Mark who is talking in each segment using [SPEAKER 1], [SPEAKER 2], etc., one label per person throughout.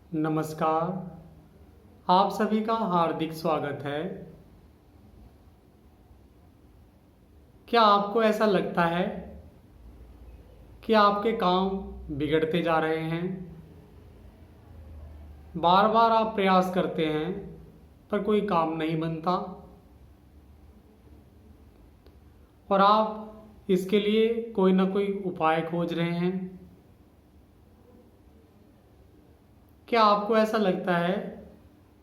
[SPEAKER 1] नमस्कार। आप सभी का हार्दिक स्वागत है। क्या आपको ऐसा लगता है कि आपके काम बिगड़ते जा रहे हैं? बार बार आप प्रयास करते हैं पर कोई काम नहीं बनता और आप इसके लिए कोई ना कोई उपाय खोज रहे हैं। क्या आपको ऐसा लगता है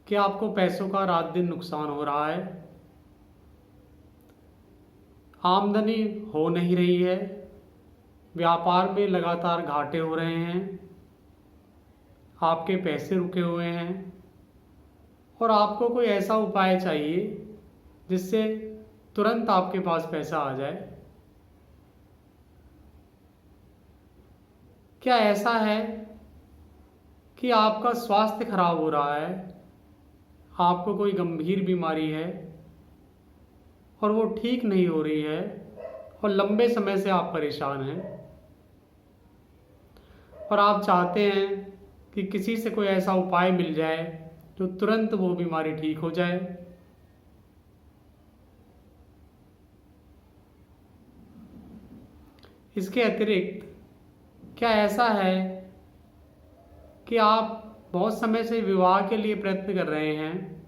[SPEAKER 1] कि आपको पैसों का रात दिन नुकसान हो रहा है? आमदनी हो नहीं रही है, व्यापार में लगातार घाटे हो रहे हैं, आपके पैसे रुके हुए हैं और आपको कोई ऐसा उपाय चाहिए जिससे तुरंत आपके पास पैसा आ जाए। क्या ऐसा है कि आपका स्वास्थ्य खराब हो रहा है, आपको कोई गंभीर बीमारी है और वो ठीक नहीं हो रही है और लंबे समय से आप परेशान हैं और आप चाहते हैं कि किसी से कोई ऐसा उपाय मिल जाए जो तुरंत वो बीमारी ठीक हो जाए? इसके अतिरिक्त क्या ऐसा है कि आप बहुत समय से विवाह के लिए प्रयत्न कर रहे हैं,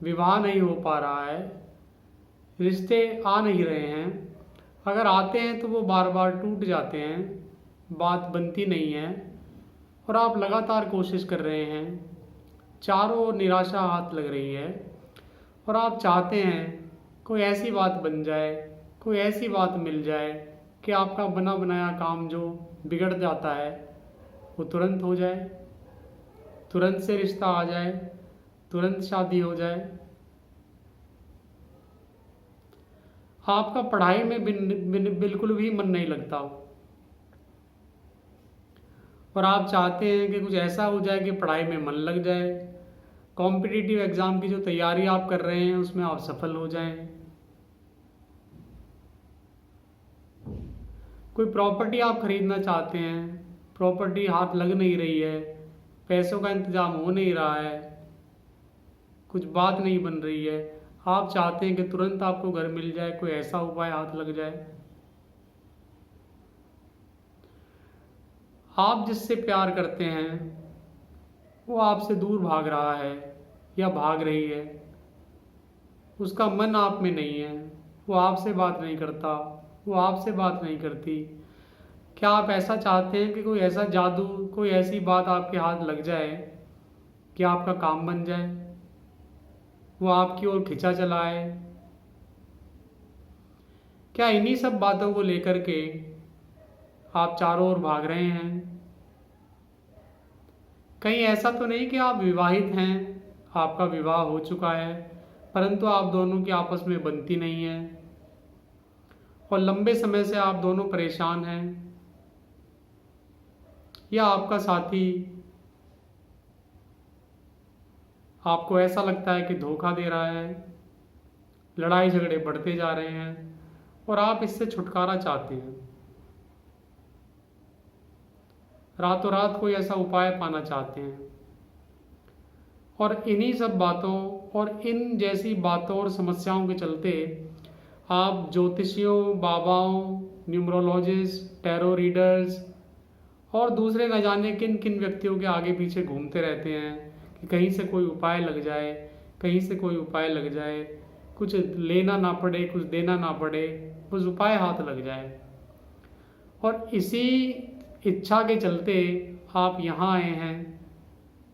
[SPEAKER 1] विवाह नहीं हो पा रहा है, रिश्ते आ नहीं रहे हैं, अगर आते हैं तो वो बार बार टूट जाते हैं, बात बनती नहीं है और आप लगातार कोशिश कर रहे हैं, चारों ओर निराशा हाथ लग रही है और आप चाहते हैं कोई ऐसी बात बन जाए, कोई ऐसी बात मिल जाए कि आपका बना बनाया काम जो बिगड़ जाता है वो तुरंत हो जाए, तुरंत से रिश्ता आ जाए, तुरंत शादी हो जाए। आपका पढ़ाई में बिल्कुल भी मन नहीं लगता और आप चाहते हैं कि कुछ ऐसा हो जाए कि पढ़ाई में मन लग जाए, कॉम्पिटिटिव एग्ज़ाम की जो तैयारी आप कर रहे हैं उसमें आप सफल हो जाएं। कोई प्रॉपर्टी आप खरीदना चाहते हैं, प्रॉपर्टी हाथ लग नहीं रही है, पैसों का इंतज़ाम हो नहीं रहा है, कुछ बात नहीं बन रही है, आप चाहते हैं कि तुरंत आपको घर मिल जाए, कोई ऐसा उपाय हाथ लग जाए। आप जिससे प्यार करते हैं वो आपसे दूर भाग रहा है या भाग रही है, उसका मन आप में नहीं है, वो आपसे बात नहीं करता, वो आपसे बात नहीं करती। क्या आप ऐसा चाहते हैं कि कोई ऐसा जादू, कोई ऐसी बात आपके हाथ लग जाए कि आपका काम बन जाए, वो आपकी ओर खिंचा चलाए? क्या इन्हीं सब बातों को लेकर के आप चारों ओर भाग रहे हैं? कहीं ऐसा तो नहीं कि आप विवाहित हैं, आपका विवाह हो चुका है परंतु आप दोनों की आपस में बनती नहीं है और लंबे समय से आप दोनों परेशान हैं, या आपका साथी आपको ऐसा लगता है कि धोखा दे रहा है, लड़ाई झगड़े बढ़ते जा रहे हैं और आप इससे छुटकारा चाहते हैं, रातों रात कोई ऐसा उपाय पाना चाहते हैं और इन्हीं सब बातों और इन जैसी बातों और समस्याओं के चलते आप ज्योतिषियों, बाबाओं, न्यूमरोलॉजिस्ट, टैरो रीडर्स और दूसरे न जाने किन किन व्यक्तियों के आगे पीछे घूमते रहते हैं कि कहीं से कोई उपाय लग जाए, कहीं से कोई उपाय लग जाए, कुछ लेना ना पड़े, कुछ देना ना पड़े, बस उपाय हाथ लग जाए। और इसी इच्छा के चलते आप यहाँ आए हैं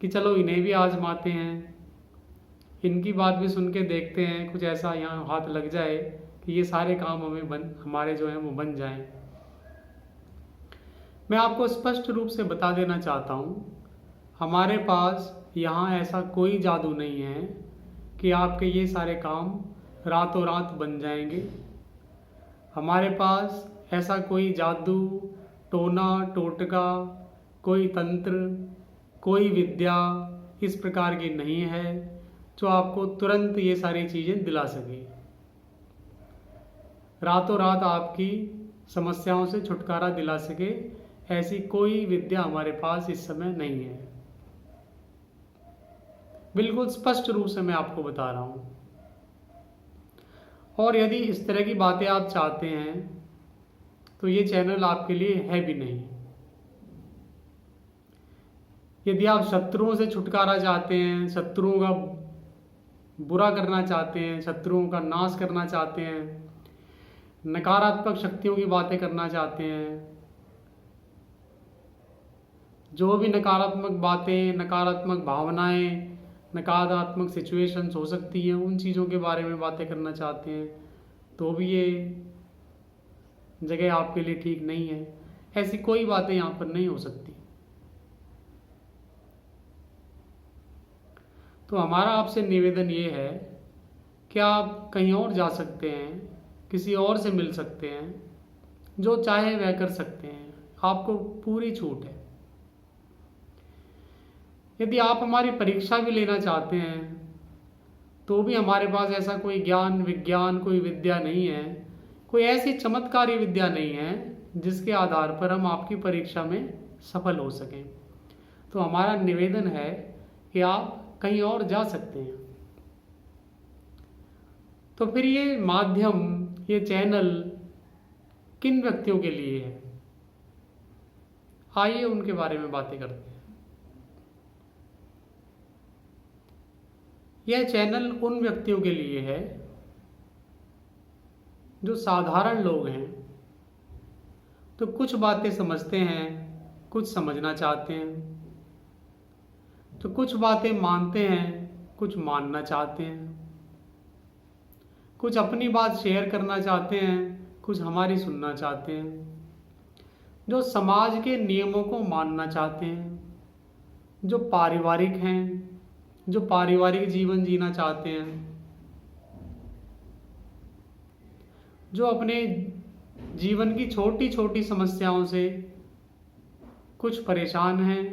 [SPEAKER 1] कि चलो इन्हें भी आजमाते हैं, इनकी बात भी सुन के देखते हैं, कुछ ऐसा यहाँ हाथ लग जाए कि ये सारे काम हमारे जो हैं वो बन जाएं। मैं आपको स्पष्ट रूप से बता देना चाहता हूँ, हमारे पास यहाँ ऐसा कोई जादू नहीं है कि आपके ये सारे काम रातों रात बन जाएंगे। हमारे पास ऐसा कोई जादू, टोना टोटका, कोई तंत्र, कोई विद्या इस प्रकार की नहीं है जो आपको तुरंत ये सारी चीज़ें दिला सके, रातों रात आपकी समस्याओं से छुटकारा दिला सके। ऐसी कोई विद्या हमारे पास इस समय नहीं है। बिल्कुल स्पष्ट रूप से मैं आपको बता रहा हूँ। और यदि इस तरह की बातें आप चाहते हैं तो ये चैनल आपके लिए है भी नहीं। यदि आप शत्रुओं से छुटकारा चाहते हैं, शत्रुओं का बुरा करना चाहते हैं, शत्रुओं का नाश करना चाहते हैं, नकारात्मक शक्तियों की बातें करना चाहते हैं, जो भी नकारात्मक बातें, नकारात्मक भावनाएं, नकारात्मक सिचुएशंस हो सकती हैं, उन चीज़ों के बारे में बातें करना चाहते हैं, तो भी ये जगह आपके लिए ठीक नहीं है। ऐसी कोई बातें यहाँ पर नहीं हो सकती। तो हमारा आपसे निवेदन ये है कि आप कहीं और जा सकते हैं, किसी और से मिल सकते हैं, जो चाहे वह कर सकते हैं, आपको पूरी छूट है। यदि आप हमारी परीक्षा भी लेना चाहते हैं तो भी हमारे पास ऐसा कोई ज्ञान, विज्ञान, कोई विद्या नहीं है, कोई ऐसी चमत्कारी विद्या नहीं है जिसके आधार पर हम आपकी परीक्षा में सफल हो सकें। तो हमारा निवेदन है कि आप कहीं और जा सकते हैं। तो फिर ये माध्यम, ये चैनल किन व्यक्तियों के लिए है, आइए उनके बारे में बातें करते हैं। यह चैनल उन व्यक्तियों के लिए है जो साधारण लोग हैं, तो कुछ बातें समझते हैं, कुछ समझना चाहते हैं, तो कुछ बातें मानते हैं, कुछ मानना चाहते हैं, कुछ अपनी बात शेयर करना चाहते हैं, कुछ हमारी सुनना चाहते हैं, जो समाज के नियमों को मानना चाहते हैं, जो पारिवारिक हैं, जो पारिवारिक जीवन जीना चाहते हैं, जो अपने जीवन की छोटी छोटी समस्याओं से कुछ परेशान हैं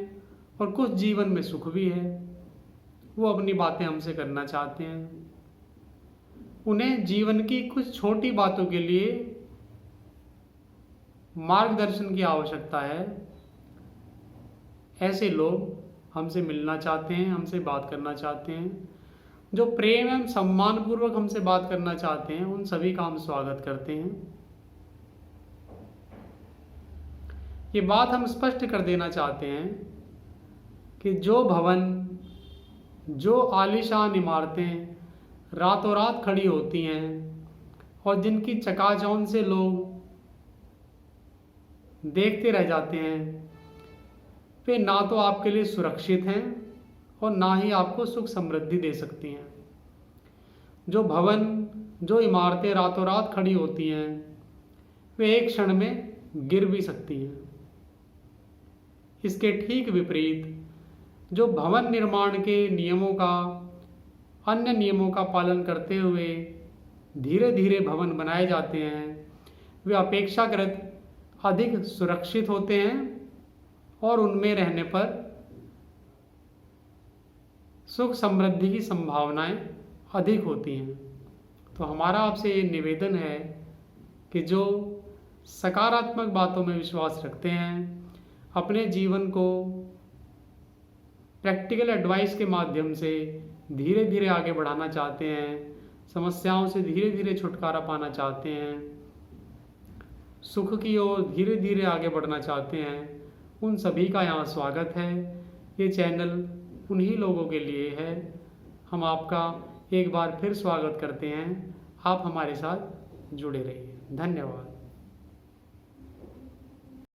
[SPEAKER 1] और कुछ जीवन में सुख भी है, वो अपनी बातें हमसे करना चाहते हैं। उन्हें जीवन की कुछ छोटी बातों के लिए मार्गदर्शन की आवश्यकता है। ऐसे लोग हमसे मिलना चाहते हैं, हमसे बात करना चाहते हैं, जो प्रेम एवं सम्मान पूर्वक हमसे बात करना चाहते हैं, उन सभी का हम स्वागत करते हैं। ये बात हम स्पष्ट कर देना चाहते हैं कि जो भवन, जो आलीशान इमारतें रातों रात खड़ी होती हैं और जिनकी चकाचौंध से लोग देखते रह जाते हैं, वे ना तो आपके लिए सुरक्षित हैं और ना ही आपको सुख समृद्धि दे सकती हैं। जो भवन, जो इमारतें रातों रात खड़ी होती हैं, वे एक क्षण में गिर भी सकती हैं। इसके ठीक विपरीत जो भवन निर्माण के नियमों का, अन्य नियमों का पालन करते हुए धीरे धीरे भवन बनाए जाते हैं, वे अपेक्षाकृत अधिक सुरक्षित होते हैं और उनमें रहने पर सुख समृद्धि की संभावनाएं अधिक होती हैं। तो हमारा आपसे ये निवेदन है कि जो सकारात्मक बातों में विश्वास रखते हैं, अपने जीवन को प्रैक्टिकल एडवाइस के माध्यम से धीरे धीरे आगे बढ़ाना चाहते हैं, समस्याओं से धीरे धीरे छुटकारा पाना चाहते हैं, सुख की ओर धीरे धीरे आगे बढ़ना चाहते हैं, उन सभी का यहाँ स्वागत है। ये चैनल उन्हीं लोगों के लिए है। हम आपका एक बार फिर स्वागत करते हैं। आप हमारे साथ जुड़े रहिए। धन्यवाद।